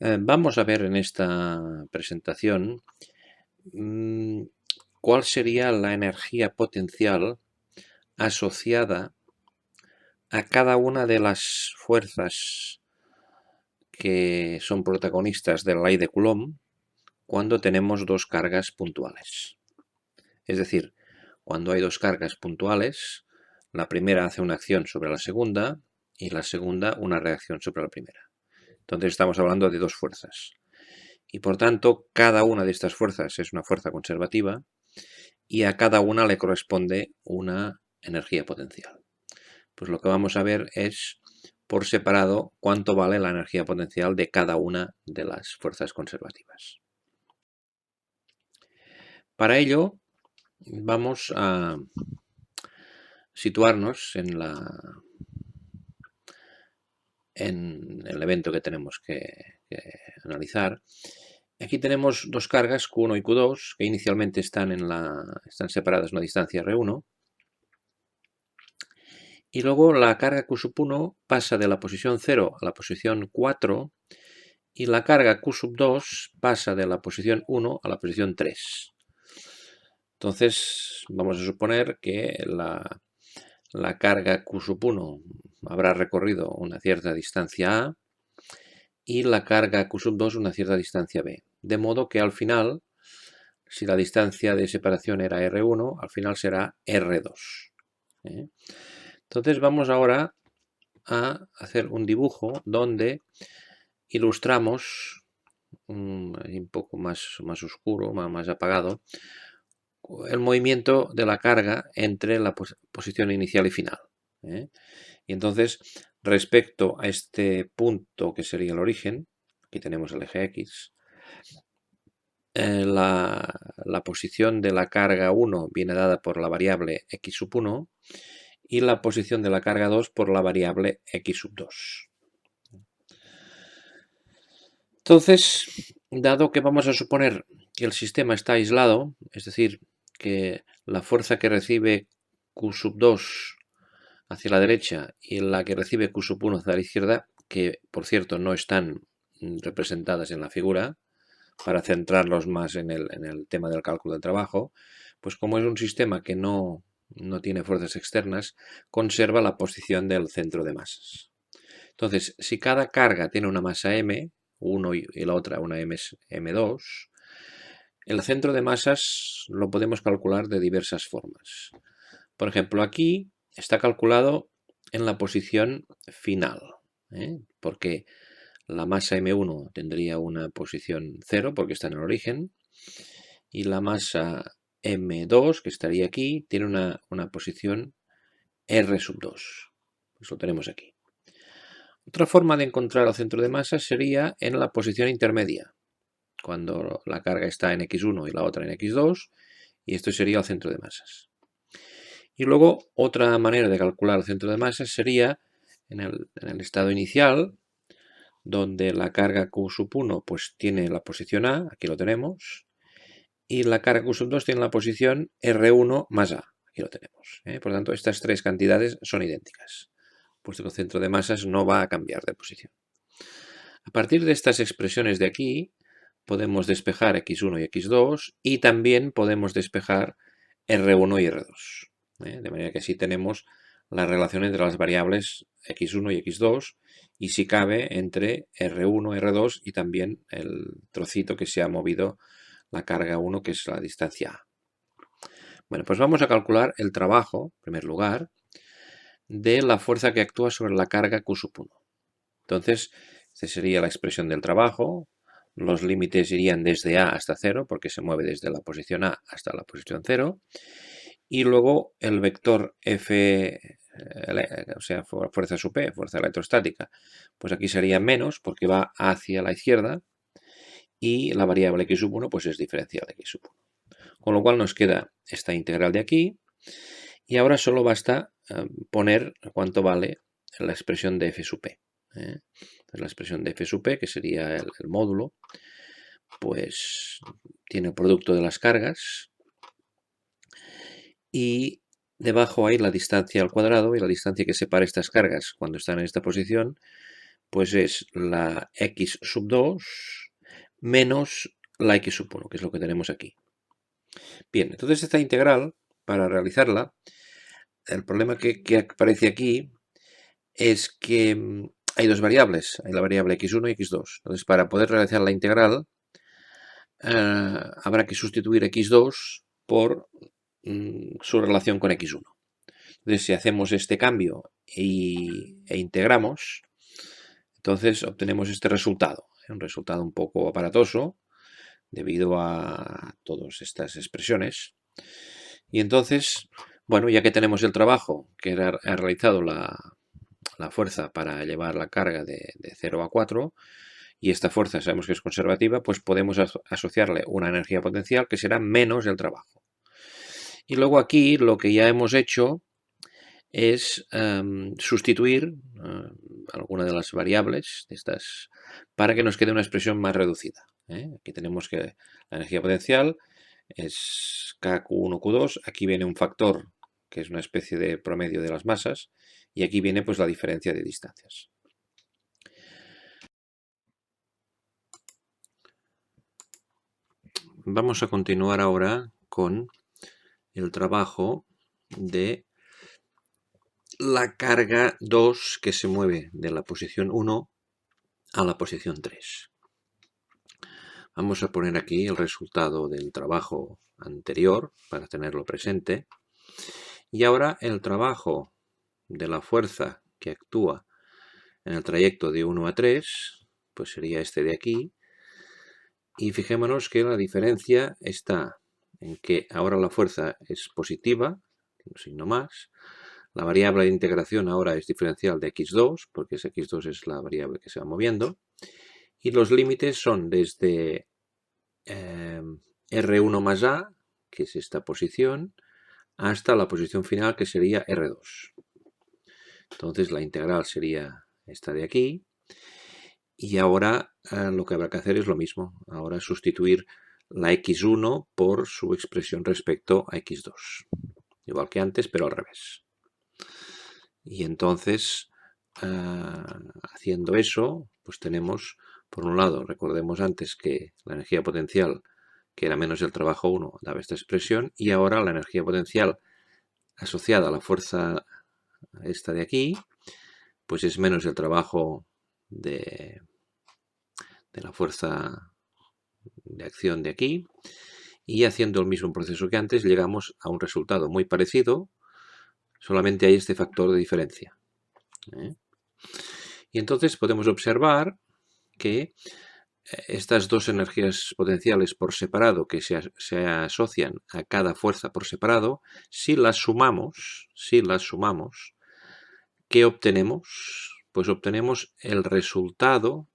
Vamos a ver en esta presentación mm, cuál sería la energía potencial asociada a cada una de las fuerzas que son protagonistas de la ley de Coulomb cuando tenemos dos cargas puntuales. Es decir, cuando hay dos cargas puntuales, la primera hace una acción sobre la segunda y la segunda una reacción sobre la primera. Entonces estamos hablando de dos fuerzas. Y por tanto, cada una de estas fuerzas es una fuerza conservativa y a cada una le corresponde una energía potencial. Pues lo que vamos a ver es por separado cuánto vale la energía potencial de cada una de las fuerzas conservativas. Para ello vamos a situarnos en el evento que tenemos que analizar. Aquí tenemos dos cargas, Q1 y Q2, que inicialmente están separadas en una distancia R1. Y luego la carga Q1 pasa de la posición 0 a la posición 4 y la carga Q2 pasa de la posición 1 a la posición 3. Entonces vamos a suponer que la carga Q1 habrá recorrido una cierta distancia A y la carga Q2 una cierta distancia B. De modo que al final, si la distancia de separación era R1, al final será R2. Entonces vamos ahora a hacer un dibujo donde ilustramos un poco más oscuro, más apagado, el movimiento de la carga entre la posición inicial y final. Y entonces, respecto a este punto que sería el origen, aquí tenemos el eje X, la posición de la carga 1 viene dada por la variable x sub 1 y la posición de la carga 2 por la variable x sub 2. Entonces, dado que vamos a suponer que el sistema está aislado, es decir, que la fuerza que recibe Q sub 2 hacia la derecha y la que recibe Q sub 1 hacia la izquierda, que por cierto no están representadas en la figura, para centrarlos más en el tema del cálculo del trabajo, pues como es un sistema que no tiene fuerzas externas, conserva la posición del centro de masas. Entonces, si cada carga tiene una masa m, 1 y la otra una m2, el centro de masas lo podemos calcular de diversas formas. Por ejemplo, aquí está calculado en la posición final, porque la masa m1 tendría una posición 0 porque está en el origen y la masa m2, que estaría aquí, tiene una posición r sub 2. Pues lo tenemos aquí. Otra forma de encontrar el centro de masa sería en la posición intermedia, cuando la carga está en x1 y la otra en x2, y esto sería el centro de masas. Y luego otra manera de calcular el centro de masas sería en el estado inicial, donde la carga Q sub 1 pues tiene la posición A, aquí lo tenemos, y la carga Q sub 2 tiene la posición R1 más A, aquí lo tenemos. Por lo tanto, estas tres cantidades son idénticas, puesto que el centro de masas no va a cambiar de posición. A partir de estas expresiones de aquí, podemos despejar x1 y x2 y también podemos despejar r1 y r2. De manera que así tenemos la relación entre las variables x1 y x2 y si cabe entre r1 y r2 y también el trocito que se ha movido la carga 1 que es la distancia a. Bueno, pues vamos a calcular el trabajo, en primer lugar, de la fuerza que actúa sobre la carga Q sub 1. Entonces, esta sería la expresión del trabajo. Los límites irían desde A hasta 0, porque se mueve desde la posición A hasta la posición 0. Y luego el vector F, o sea, fuerza sub P, fuerza electrostática, pues aquí sería menos, porque va hacia la izquierda. Y la variable x sub 1 pues es diferencial de x sub 1. Con lo cual nos queda esta integral de aquí. Y ahora solo basta poner cuánto vale la expresión de F sub P. La expresión de F sub P, que sería el módulo, pues tiene el producto de las cargas y debajo hay la distancia al cuadrado y la distancia que separa estas cargas cuando están en esta posición, pues es la x sub 2 menos la x sub 1, que es lo que tenemos aquí. Bien, entonces esta integral, para realizarla, el problema que aparece aquí es que hay dos variables, hay la variable x1 y x2. Entonces, para poder realizar la integral, habrá que sustituir x2 por su relación con x1. Entonces, si hacemos este cambio e integramos, entonces obtenemos este resultado. Un resultado un poco aparatoso debido a todas estas expresiones. Y entonces, bueno, ya que tenemos el trabajo que ha realizado la fuerza para llevar la carga de 0 a 4, y esta fuerza sabemos que es conservativa, pues podemos asociarle una energía potencial que será menos el trabajo. Y luego aquí lo que ya hemos hecho es sustituir alguna de las variables de estas para que nos quede una expresión más reducida. Aquí tenemos que la energía potencial es KQ1, Q2, aquí viene un factor que es una especie de promedio de las masas, y aquí viene pues la diferencia de distancias. Vamos a continuar ahora con el trabajo de la carga 2 que se mueve de la posición 1 a la posición 3. Vamos a poner aquí el resultado del trabajo anterior para tenerlo presente. Y ahora el trabajo de la fuerza que actúa en el trayecto de 1 a 3, pues sería este de aquí. Y fijémonos que la diferencia está en que ahora la fuerza es positiva, un signo más. La variable de integración ahora es diferencial de x2, porque ese x2 es la variable que se va moviendo. Y los límites son desde R1 más A, que es esta posición, hasta la posición final, que sería R2. Entonces la integral sería esta de aquí. Y ahora lo que habrá que hacer es lo mismo. Ahora sustituir la x1 por su expresión respecto a x2. Igual que antes, pero al revés. Y entonces, haciendo eso, pues tenemos, por un lado, recordemos antes que la energía potencial, que era menos el trabajo 1, daba esta expresión, y ahora la energía potencial asociada a la fuerza esta de aquí, pues es menos el trabajo de la fuerza de acción de aquí, y haciendo el mismo proceso que antes llegamos a un resultado muy parecido, solamente hay este factor de diferencia. Y entonces podemos observar que estas dos energías potenciales por separado que se asocian a cada fuerza por separado, si las sumamos, ¿qué obtenemos? Pues obtenemos el resultado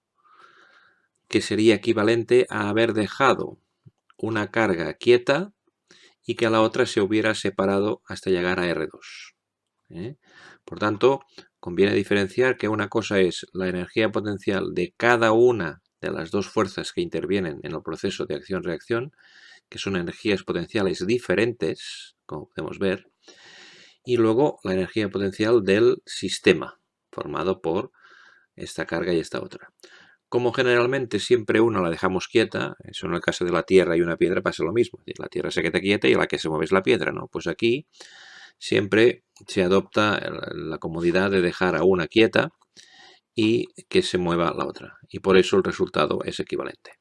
que sería equivalente a haber dejado una carga quieta y que a la otra se hubiera separado hasta llegar a R2. Por tanto, conviene diferenciar que una cosa es la energía potencial de cada una de las dos fuerzas que intervienen en el proceso de acción-reacción, que son energías potenciales diferentes, como podemos ver, y luego la energía potencial del sistema, formado por esta carga y esta otra. Como generalmente siempre una la dejamos quieta, eso en el caso de la Tierra y una piedra pasa lo mismo, la Tierra se queda quieta y la que se mueve es la piedra, ¿no? Pues aquí siempre se adopta la comodidad de dejar a una quieta y que se mueva la otra, y por eso el resultado es equivalente.